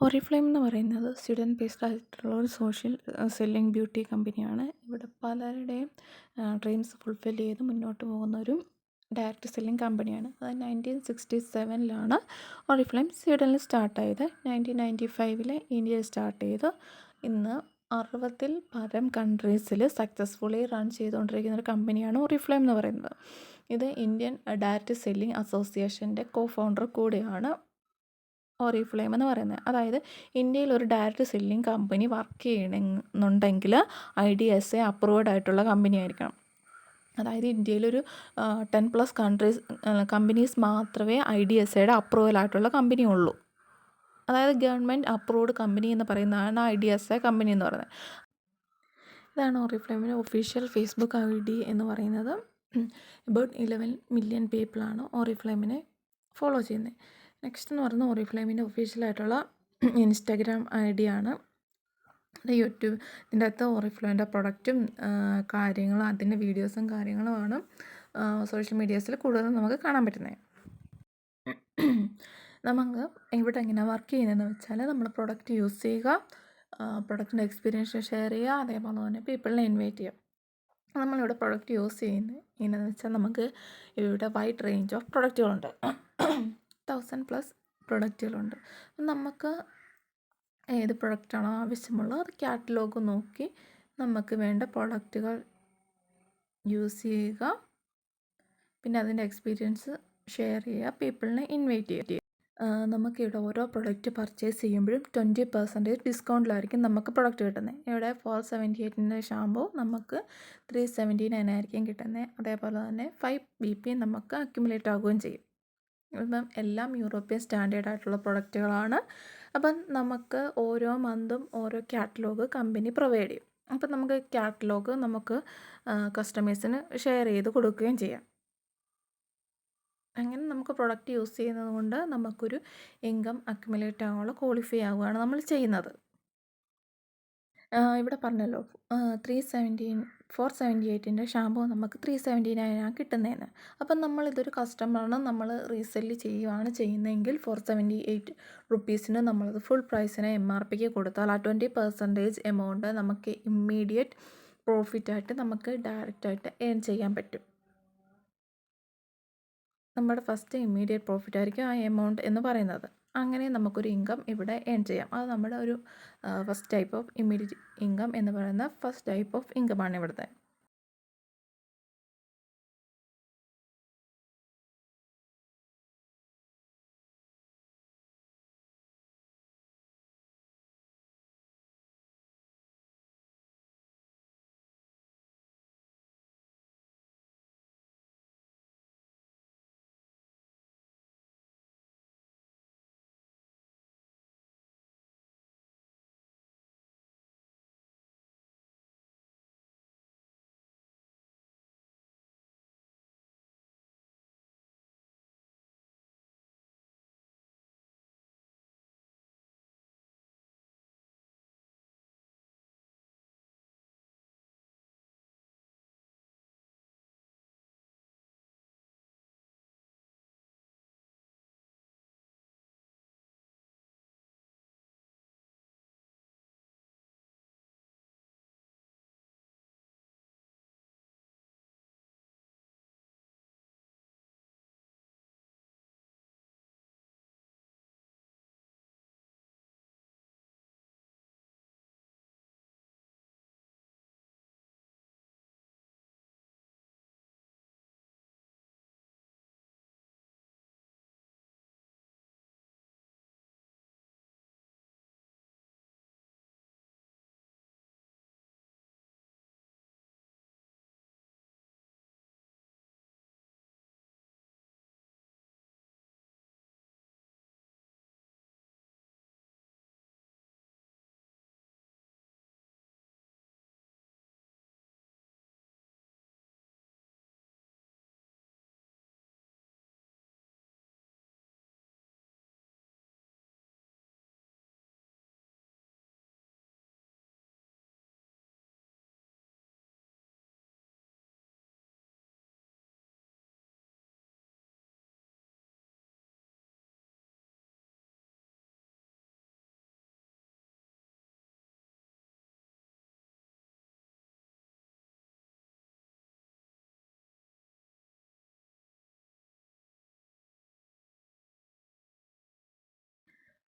ഒറിഫ്ലെയിം എന്ന് പറയുന്നത് Sweden based ആയിട്ടുള്ള ഒരു സോഷ്യൽ സെല്ലിംഗ് ബ്യൂട്ടി കമ്പനിയാണ്. ഇവിടെ പലരുടെയും ഡ്രീംസ് ഫുൾഫിൽ ചെയ്ത് മുന്നോട്ട് പോകുന്ന ഒരു ഡയറക്റ്റ് സെല്ലിംഗ് കമ്പനിയാണ്. അത് 1967 ഒറിഫ്ലെയിം സ്വീഡനിൽ സ്റ്റാർട്ടായത്. 1995 ഇന്ത്യയിൽ സ്റ്റാർട്ട് ചെയ്ത് ഇന്ന് 60-ൽ പരം കൺട്രീസിൽ സക്സസ്ഫുള്ളി റൺ ചെയ്തുകൊണ്ടിരിക്കുന്ന ഒരു കമ്പനിയാണ് ഒറിഫ്ലെയിം എന്ന് പറയുന്നത്. ഇത് ഇന്ത്യൻ ഡയറക്റ്റ് സെല്ലിംഗ് അസോസിയേഷൻ്റെ ഫൗണ്ടർ കൂടിയാണ് ഒറിഫ്ലെയിം എന്ന് പറയുന്നത്. അതായത് ഇന്ത്യയിൽ ഒരു ഡയറക്റ്റ് സെല്ലിംഗ് കമ്പനി വർക്ക് ചെയ്യണമെന്നുണ്ടെങ്കിൽ IDSA അപ്രൂവ്ഡ് ആയിട്ടുള്ള കമ്പനി ആയിരിക്കണം. അതായത് ഇന്ത്യയിലൊരു 10+ കമ്പനീസ് മാത്രമേ IDSAയുടെ അപ്രൂവൽ ആയിട്ടുള്ള കമ്പനി ഉള്ളൂ. അതായത് ഗവൺമെൻറ് അപ്രൂവ്ഡ് കമ്പനി എന്ന് പറയുന്നതാണ് IDSA കമ്പനി എന്ന് പറയുന്നത്. ഇതാണ് ഒറിഫ്ലെയിമിൻ്റെ ഒഫീഷ്യൽ ഫേസ്ബുക്ക് ID എന്ന് പറയുന്നത്. അബൌട്ട് 11 മില്യൺ പീപ്പിളാണ് ഒറിഫ്ലെയിമിനെ ഫോളോ ചെയ്യുന്നത്. നെക്സ്റ്റ് എന്ന് പറയുന്നത് ഒറിഫ്ലെയിമിൻ്റെ ഒഫീഷ്യലായിട്ടുള്ള ഇൻസ്റ്റാഗ്രാം ID ആണ്. യൂട്യൂബ് ഇതിൻ്റെ അകത്ത് ഒറിഫ്ലെയിമിൻ്റെ പ്രൊഡക്റ്റും കാര്യങ്ങളും അതിൻ്റെ വീഡിയോസും കാര്യങ്ങളുമാണ് സോഷ്യൽ മീഡിയാസിൽ കൂടുതലും നമുക്ക് കാണാൻ പറ്റുന്നത്. നമുക്ക് ഇവിടെ എങ്ങനെ വർക്ക് ചെയ്യുന്നതെന്ന് വെച്ചാൽ നമ്മൾ പ്രൊഡക്റ്റ് യൂസ് ചെയ്യുക, പ്രൊഡക്റ്റിൻ്റെ എക്സ്പീരിയൻസ് ഷെയർ ചെയ്യുക, അതേപോലെ തന്നെ പീപ്പിളിനെ ഇൻവൈറ്റ് ചെയ്യുക. നമ്മളിവിടെ പ്രൊഡക്റ്റ് യൂസ് ചെയ്യുന്നത് എങ്ങനെയാണെന്ന് വെച്ചാൽ നമുക്ക് ഇവിടെ വൈഡ് റേഞ്ച് ഓഫ് പ്രൊഡക്റ്റുകളുണ്ട്. 1000+ പ്രൊഡക്റ്റുകളുണ്ട്. നമുക്ക് ഏത് പ്രൊഡക്റ്റാണോ ആവശ്യമുള്ളത് അത് കാറ്റലോഗ് നോക്കി നമുക്ക് വേണ്ട പ്രൊഡക്റ്റുകൾ യൂസ് ചെയ്യുക, പിന്നെ അതിൻ്റെ എക്സ്പീരിയൻസ് ഷെയർ ചെയ്യുക, പീപ്പിളിനെ ഇൻവൈറ്റ് ചെയ്യുക. നമുക്കിവിടെ ഓരോ പ്രൊഡക്റ്റ് പർച്ചേസ് ചെയ്യുമ്പോഴും 20% ഡിസ്കൗണ്ടിലായിരിക്കും നമുക്ക് പ്രൊഡക്റ്റ് കിട്ടുന്നത്. ഇവിടെ 478 ഷാമ്പൂ നമുക്ക് 379 ആയിരിക്കും കിട്ടുന്നത്. അതേപോലെ തന്നെ 5 BP നമുക്ക് അക്യുമുലേറ്റ് ആവുകയും ചെയ്യും. ഇപ്പം എല്ലാം യൂറോപ്യൻ സ്റ്റാൻഡേർഡ് ആയിട്ടുള്ള പ്രൊഡക്റ്റുകളാണ്. അപ്പം നമുക്ക് ഓരോ മന്തും ഓരോ കാറ്റലോഗ് കമ്പനി പ്രൊവൈഡ് ചെയ്യും. അപ്പം നമുക്ക് കാറ്റലോഗ് നമുക്ക് കസ്റ്റമേഴ്സിന് ഷെയർ ചെയ്ത് കൊടുക്കുകയും ചെയ്യാം. അങ്ങനെ നമുക്ക് പ്രൊഡക്റ്റ് യൂസ് ചെയ്യുന്നത് കൊണ്ട് നമുക്കൊരു ഇൻകം അക്യുമുലേറ്റ് ആകാനുള്ള ക്വാളിഫൈ ആവുകയാണ് നമ്മൾ ചെയ്യുന്നത്. ഇവിടെ പറഞ്ഞല്ലോ 478 ഷാമ്പൂ നമുക്ക് 379 കിട്ടുന്നതെന്ന്. അപ്പം നമ്മളിതൊരു കസ്റ്റമറിന് നമ്മൾ റീസെല്ല് ചെയ്യുകയാണ് ചെയ്യുന്നതെങ്കിൽ 478 റുപ്പീസിന് നമ്മളത് ഫുൾ പ്രൈസിന് MRPക്ക് കൊടുത്താൽ ആ 20% എമൗണ്ട് നമുക്ക് ഇമ്മീഡിയറ്റ് പ്രോഫിറ്റായിട്ട് നമുക്ക് ഡയറക്റ്റായിട്ട് ഏൺ ചെയ്യാൻ പറ്റും. നമ്മുടെ ഫസ്റ്റ് ഇമ്മീഡിയറ്റ് പ്രോഫിറ്റ് ആയിരിക്കും ആ എമൗണ്ട് എന്ന് പറയുന്നത്. അങ്ങനെ നമുക്കൊരു ഇൻകം ഇവിടെ ഏൺ ചെയ്യാം. അത് നമ്മുടെ ഒരു first type of immediate income എന്ന് പറയുന്ന ഫസ്റ്റ് ടൈപ്പ് ഓഫ് ഇൻകമാണ് ഇവിടുത്തെ.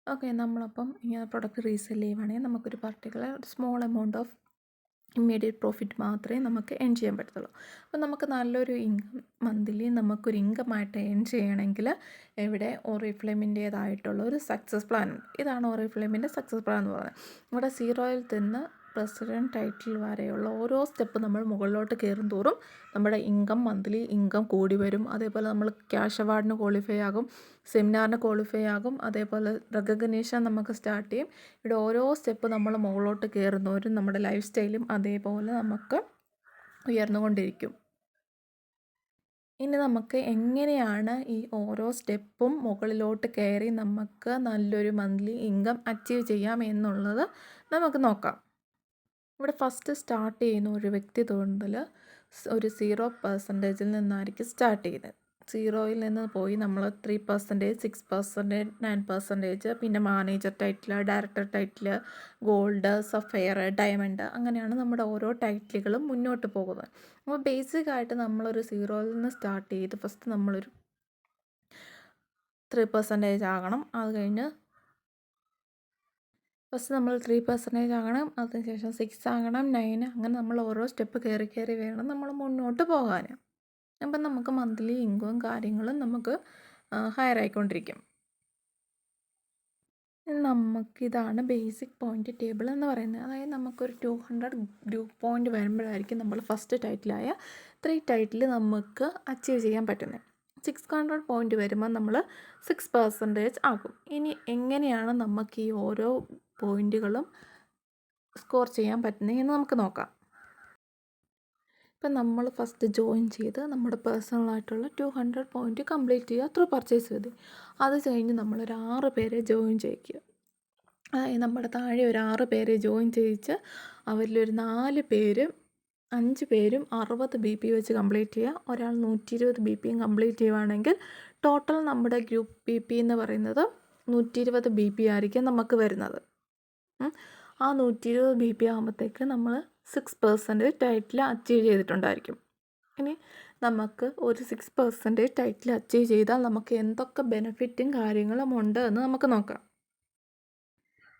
ഓക്കെ, നമ്മളപ്പം ഇങ്ങനെ പ്രൊഡക്റ്റ് റീസെല് ചെയ്യുവാണെങ്കിൽ നമുക്കൊരു particular small amount of immediate profit മാത്രമേ നമുക്ക് ഏൺ ചെയ്യാൻ പറ്റത്തുള്ളൂ. അപ്പോൾ നമുക്ക് നല്ലൊരു ഇൻകം മന്ത്ലി നമുക്കൊരു ഇൻകമായിട്ട് ഏൺ ചെയ്യണമെങ്കിൽ ഇവിടെ ഓറിഫ്ലെയിമിൻ്റേതായിട്ടുള്ള ഒരു സക്സസ് പ്ലാൻ ഉണ്ട്. ഇതാണ് ഓറിഫ്ലെയിമിൻ്റെ സക്സസ് പ്ലാൻ എന്ന് പറയുന്നത്. ഇവിടെ സീറോയിൽ നിന്ന് പ്രസിഡൻറ്റ് ടൈറ്റിൽ വരെയുള്ള ഓരോ സ്റ്റെപ്പ് നമ്മൾ മുകളിലോട്ട് കയറും തോറും നമ്മുടെ ഇൻകം മന്ത്ലി ഇൻകം കൂടി വരും. അതേപോലെ നമ്മൾ ക്യാഷ് അവാർഡിന് ക്വാളിഫൈ ആകും, സെമിനാറിന് ക്വാളിഫൈ ആകും, അതേപോലെ റെക്കഗ്നീഷൻ നമുക്ക് സ്റ്റാർട്ട് ചെയ്യും. ഇവിടെ ഓരോ സ്റ്റെപ്പ് നമ്മൾ മുകളിലോട്ട് കയറുന്നവരും നമ്മുടെ ലൈഫ് സ്റ്റൈലും അതേപോലെ നമുക്ക് ഉയർന്നുകൊണ്ടിരിക്കും. ഇനി നമുക്ക് എങ്ങനെയാണ് ഈ ഓരോ സ്റ്റെപ്പും മുകളിലോട്ട് കയറി നമുക്ക് നല്ലൊരു മന്ത്ലി ഇൻകം അച്ചീവ് ചെയ്യാം എന്നുള്ളത് നമുക്ക് നോക്കാം. ഇവിടെ ഫസ്റ്റ് സ്റ്റാർട്ട് ചെയ്യുന്ന ഒരു വ്യക്തി തോന്നൽ ഒരു 0% നിന്നായിരിക്കും സ്റ്റാർട്ട് ചെയ്യുന്നത്. സീറോയിൽ നിന്ന് പോയി നമ്മൾ 3%, 6%, 9%, പിന്നെ manager title, director title, gold, sapphire, diamond, അങ്ങനെയാണ് നമ്മുടെ ഓരോ ടൈറ്റിലുകളും മുന്നോട്ട് പോകുന്നത്. അപ്പോൾ ബേസിക്കായിട്ട് നമ്മളൊരു സീറോയിൽ നിന്ന് സ്റ്റാർട്ട് ചെയ്ത് ഫസ്റ്റ് നമ്മളൊരു 3% ആകണം. അത് കഴിഞ്ഞ് ഫസ്റ്റ് നമ്മൾ 3% ആകണം, അതിനുശേഷം 6 ആകണം, 9, അങ്ങനെ നമ്മൾ ഓരോ സ്റ്റെപ്പ് കയറി കയറി വേണം നമ്മൾ മുന്നോട്ട് പോകാൻ. അപ്പം നമുക്ക് മന്ത്ലി ഇൻകവും കാര്യങ്ങളും നമുക്ക് ഹയർ ആയിക്കൊണ്ടിരിക്കും. നമുക്കിതാണ് ബേസിക് പോയിൻ്റ് ടേബിൾ എന്ന് പറയുന്നത്. അതായത് നമുക്കൊരു 200 ഗ്രൂപ്പ് പോയിൻ്റ് വരുമ്പോഴായിരിക്കും നമ്മൾ ഫസ്റ്റ് ടൈറ്റിലായ 3 ടൈറ്റിൽ നമുക്ക് അച്ചീവ് ചെയ്യാൻ പറ്റുന്നത്. 600 പോയിൻ്റ് വരുമ്പോൾ നമ്മൾ 6% ആകും. ഇനി എങ്ങനെയാണ് നമുക്ക് ഈ ഓരോ പോയിൻ്റുകളും സ്കോർ ചെയ്യാൻ പറ്റുന്നത് എന്ന് നമുക്ക് നോക്കാം. ഇപ്പം നമ്മൾ ഫസ്റ്റ് ജോയിൻ ചെയ്ത് നമ്മുടെ പേഴ്സണലായിട്ടുള്ള 200 പോയിൻ്റ് കംപ്ലീറ്റ് ചെയ്യുക ത്രൂ പർച്ചേസ് ചെയ്ത്. അത് കഴിഞ്ഞ് നമ്മളൊരു 6 പേരെ ജോയിൻ ചെയ്യിക്കുക. അതായത് നമ്മുടെ താഴെ ഒരു 6 പേരെ ജോയിൻ ചെയ്യിച്ച് അവരിലൊരു 4 പേരും 5 പേരും 60 BP വെച്ച് കംപ്ലീറ്റ് ചെയ്യുക. ഒരാൾ 120 BPയും കംപ്ലീറ്റ് ചെയ്യുകയാണെങ്കിൽ ടോട്ടൽ നമ്മുടെ ഗ്രൂപ്പ് BP എന്ന് പറയുന്നത് 120 BP ആയിരിക്കും നമുക്ക് വരുന്നത്. ആ 120 BP ആകുമ്പോഴത്തേക്ക് നമ്മൾ 6% ടൈറ്റിൽ അച്ചീവ് ചെയ്തിട്ടുണ്ടായിരിക്കും. ഇനി നമുക്ക് ഒരു 6% ടൈറ്റിൽ അച്ചീവ് ചെയ്താൽ നമുക്ക് എന്തൊക്കെ ബെനിഫിറ്റും കാര്യങ്ങളും ഉണ്ട് എന്ന് നമുക്ക് നോക്കാം.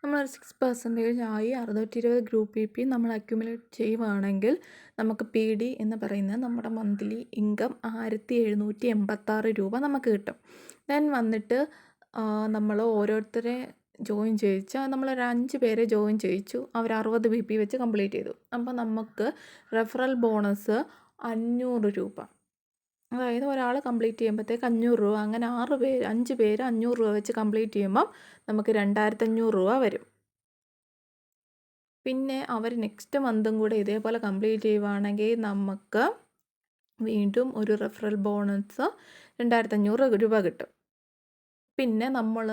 നമ്മളൊരു 6% ആയി 620 ഗ്രൂപ്പ് BP നമ്മൾ അക്യുമുലേറ്റ് ചെയ്യുവാണെങ്കിൽ നമുക്ക് PD എന്ന് പറയുന്നത് നമ്മുടെ മന്ത്ലി ഇൻകം 1786 രൂപ നമുക്ക് കിട്ടും. ദെൻ വന്നിട്ട് നമ്മൾ ഓരോരുത്തരെ ജോയിൻ ചെയ്യിച്ചാൽ നമ്മളൊരു 5 പേരെ ജോയിൻ ചെയ്യിച്ചു, അവർ 60 BP വെച്ച് കംപ്ലീറ്റ് ചെയ്തു. അപ്പോൾ നമുക്ക് റെഫറൽ ബോണസ് 500 രൂപ. അതായത് ഒരാൾ കംപ്ലീറ്റ് ചെയ്യുമ്പോഴത്തേക്ക് 500 രൂപ, അങ്ങനെ 5 പേര് 500 രൂപ വെച്ച് കംപ്ലീറ്റ് ചെയ്യുമ്പം നമുക്ക് 2500 രൂപ വരും. പിന്നെ അവർ നെക്സ്റ്റ് മന്തും കൂടെ ഇതേപോലെ കംപ്ലീറ്റ് ചെയ്യുവാണെങ്കിൽ നമുക്ക് വീണ്ടും ഒരു റെഫറൽ ബോണസ് 2500 രൂപ കിട്ടും. പിന്നെ നമ്മൾ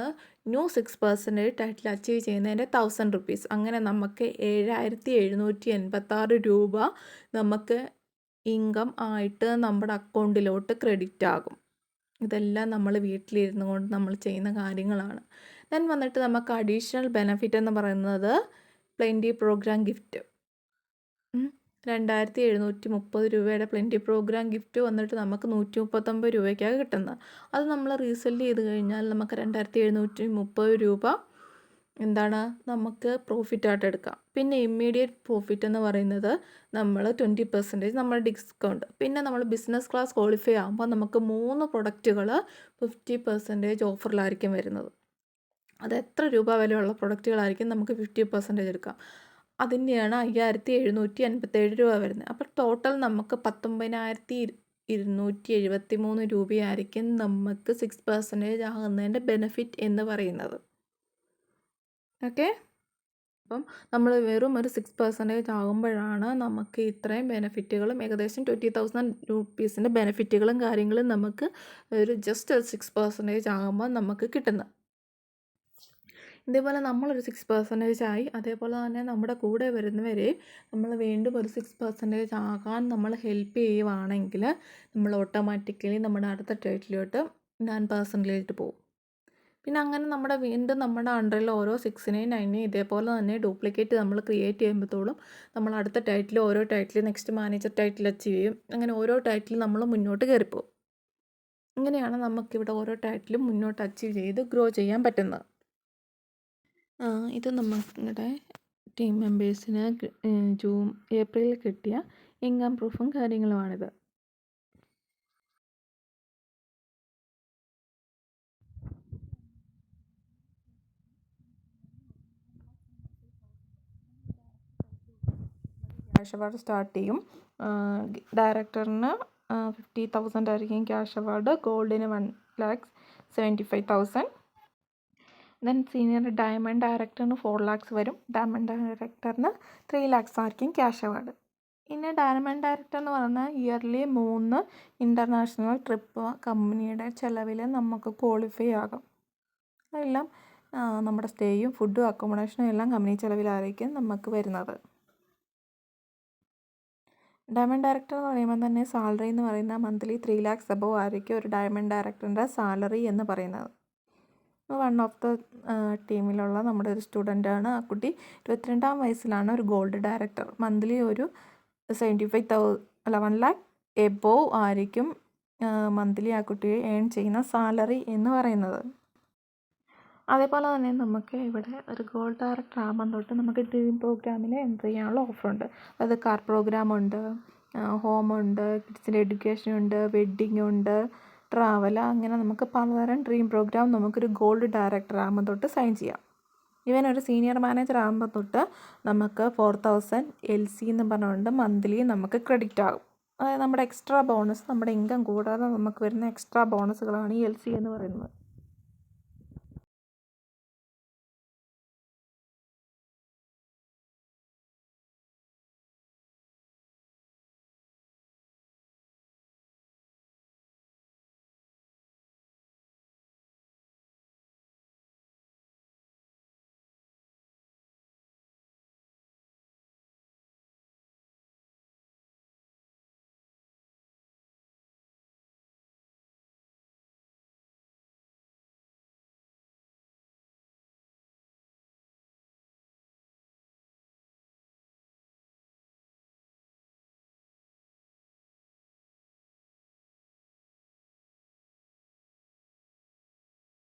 ന്യൂ 6% ടൈറ്റിൽ അച്ചീവ് ചെയ്യുന്നതിൻ്റെ 1000 റുപ്പീസ്, അങ്ങനെ നമുക്ക് 7786 രൂപ നമുക്ക് ഇൻകം ആയിട്ട് നമ്മുടെ അക്കൗണ്ടിലോട്ട് ക്രെഡിറ്റ് ആകും. ഇതെല്ലാം നമ്മൾ വീട്ടിലിരുന്നു കൊണ്ട് നമ്മൾ ചെയ്യുന്ന കാര്യങ്ങളാണ്. ദെൻ വന്നിട്ട് നമുക്ക് അഡീഷണൽ ബെനഫിറ്റ് എന്ന് പറയുന്നത് പ്ലെൻറ്റി പ്രോഗ്രാം ഗിഫ്റ്റ്. 2730 രൂപയുടെ പ്ലെൻറ്റി പ്രോഗ്രാം ഗിഫ്റ്റ് വന്നിട്ട് നമുക്ക് 139 രൂപയ്ക്കാണ് കിട്ടുന്നത്. അത് നമ്മൾ റീസെല് ചെയ്ത് കഴിഞ്ഞാൽ നമുക്ക് 2730 രൂപ എന്താണ് നമുക്ക് പ്രോഫിറ്റായിട്ട് എടുക്കാം. പിന്നെ ഇമ്മീഡിയറ്റ് പ്രോഫിറ്റ് എന്ന് പറയുന്നത് നമ്മൾ 20% നമ്മൾ ഡിസ്കൗണ്ട്. പിന്നെ നമ്മൾ ബിസിനസ് ക്ലാസ് ക്വാളിഫൈ ആകുമ്പോൾ നമുക്ക് 3 പ്രൊഡക്റ്റുകൾ 50% ഓഫറിലായിരിക്കും വരുന്നത്. അത് എത്ര രൂപ വിലയുള്ള പ്രൊഡക്റ്റുകളായിരിക്കും നമുക്ക് 50% എടുക്കാം. അതിൻ്റെയാണ് 5757 രൂപ വരുന്നത്. അപ്പോൾ ടോട്ടൽ നമുക്ക് 19273 രൂപയായിരിക്കും നമുക്ക് 6% ആകുന്നതിൻ്റെ ബെനിഫിറ്റ് എന്ന് പറയുന്നത്. ഓക്കെ, അപ്പം നമ്മൾ വെറും ഒരു 6% ആകുമ്പോഴാണ് നമുക്ക് ഇത്രയും ബെനിഫിറ്റുകളും ഏകദേശം 20,000 റുപ്പീസിൻ്റെ ബെനിഫിറ്റുകളും കാര്യങ്ങളും നമുക്ക് ഒരു ജസ്റ്റ് 6% ആകുമ്പോൾ നമുക്ക് കിട്ടുന്നത്. ഇതേപോലെ നമ്മളൊരു 6% ആയി, അതേപോലെ തന്നെ നമ്മുടെ കൂടെ വരുന്നവരെ നമ്മൾ വീണ്ടും ഒരു 6% ആകാൻ നമ്മൾ ഹെൽപ്പ് ചെയ്യുവാണെങ്കിൽ നമ്മൾ ഓട്ടോമാറ്റിക്കലി നമ്മുടെ അടുത്ത ടൈറ്റിലോട്ട് 9% പോകും. പിന്നെ അങ്ങനെ നമ്മുടെ വീണ്ടും നമ്മുടെ അണ്ടറിൽ ഓരോ 6നെയും 9നെയും ഇതേപോലെ തന്നെ ഡ്യൂപ്ലിക്കേറ്റ് നമ്മൾ ക്രിയേറ്റ് ചെയ്യുമ്പോഴത്തോളം നമ്മൾ അടുത്ത ടൈറ്റിൽ ഓരോ title next manager title achieve ചെയ്യും. അങ്ങനെ ഓരോ ടൈറ്റിൽ നമ്മൾ മുന്നോട്ട് കയറിപ്പോകും. ഇങ്ങനെയാണ് നമുക്കിവിടെ ഓരോ ടൈറ്റിലും മുന്നോട്ട് അച്ചീവ് ചെയ്ത് ഗ്രോ ചെയ്യാൻ പറ്റുന്നത്. ഇത് നമ്മുടെ ടീം മെമ്പേഴ്സിന് ഏപ്രിലിൽ കിട്ടിയ ഇൻകം പ്രൂഫും കാര്യങ്ങളുമാണിത്. ക്യാഷ് അവാർഡ് സ്റ്റാർട്ട് ചെയ്യും. ഡയറക്ടറിന് 50,000 ആയിരിക്കും ക്യാഷ് അവാർഡ്, ഗോൾഡിന് 1,75,000. ദെൻ സീനിയർ ഡയമണ്ട് ഡയറക്ടറിന് 4 lakhs വരും. ഡയമണ്ട് ഡയറക്ടറിന് 3 lakhs ആയിരിക്കും ക്യാഷ് അവാർഡ്. പിന്നെ ഡയമണ്ട് ഡയറക്ടർ എന്ന് പറഞ്ഞാൽ ഇയർലി 3 ഇൻ്റർനാഷണൽ ട്രിപ്പ് കമ്പനിയുടെ ചിലവിൽ നമുക്ക് ക്വാളിഫൈ ആകും. അതെല്ലാം നമ്മുടെ സ്റ്റേയും ഫുഡും അക്കോമഡേഷനും എല്ലാം കമ്പനി ചിലവിലായിരിക്കും നമുക്ക് വരുന്നത്. ഡയമണ്ട് ഡയറക്ടർ എന്ന് പറയുമ്പോൾ തന്നെ സാലറി എന്ന് പറയുന്നത് മന്ത്ലി 3 lakhs above ആയിരിക്കും ഒരു ഡയമണ്ട് ഡയറക്ടറിൻ്റെ സാലറി എന്ന് പറയുന്നത്. വൺ ഓഫ് ദ ടീമിലുള്ള നമ്മുടെ ഒരു സ്റ്റുഡൻ്റാണ്. ആ കുട്ടി 22-ാം വയസ്സിലാണ് ഒരു ഗോൾഡ് ഡയറക്ടർ. മന്ത്ലി ഒരു 1 lakh എബോവ് ആയിരിക്കും മന്ത്ലി ആ കുട്ടി ഏൺ ചെയ്യുന്ന സാലറി എന്ന് പറയുന്നത്. അതേപോലെ തന്നെ നമുക്ക് ഇവിടെ ഒരു ഗോൾഡ് ഡയറക്ടർ ആകുമ്പം തൊട്ട് നമുക്ക് ഡ്രീം പ്രോഗ്രാമിൽ എൻ്റർ ചെയ്യാനുള്ള ഓഫറുണ്ട്. അത് കാർ പ്രോഗ്രാമുണ്ട്, ഹോമുണ്ട്, കിഡ്സിൻ്റെ എഡ്യൂക്കേഷനുണ്ട്, വെഡ്ഡിങ്ങുണ്ട്, ട്രാവൽ, അങ്ങനെ നമുക്ക് പലതരം ഡ്രീം പ്രോഗ്രാം നമുക്കൊരു ഗോൾഡ് ഡയറക്ടർ ആകുമ്പോൾ തൊട്ട് സൈൻ ചെയ്യാം. ഈവൻ ഒരു സീനിയർ മാനേജർ ആകുമ്പോൾ തൊട്ട് നമുക്ക് 4,000 LC എന്ന് പറഞ്ഞുകൊണ്ട് മന്ത്ലി നമുക്ക് ക്രെഡിറ്റ് ആകും. അതായത് നമ്മുടെ എക്സ്ട്രാ ബോണസ്, നമ്മുടെ ഇൻകം കൂടാതെ നമുക്ക് വരുന്ന എക്സ്ട്രാ ബോണസുകളാണ് ഈ LC എന്ന് പറയുന്നത്.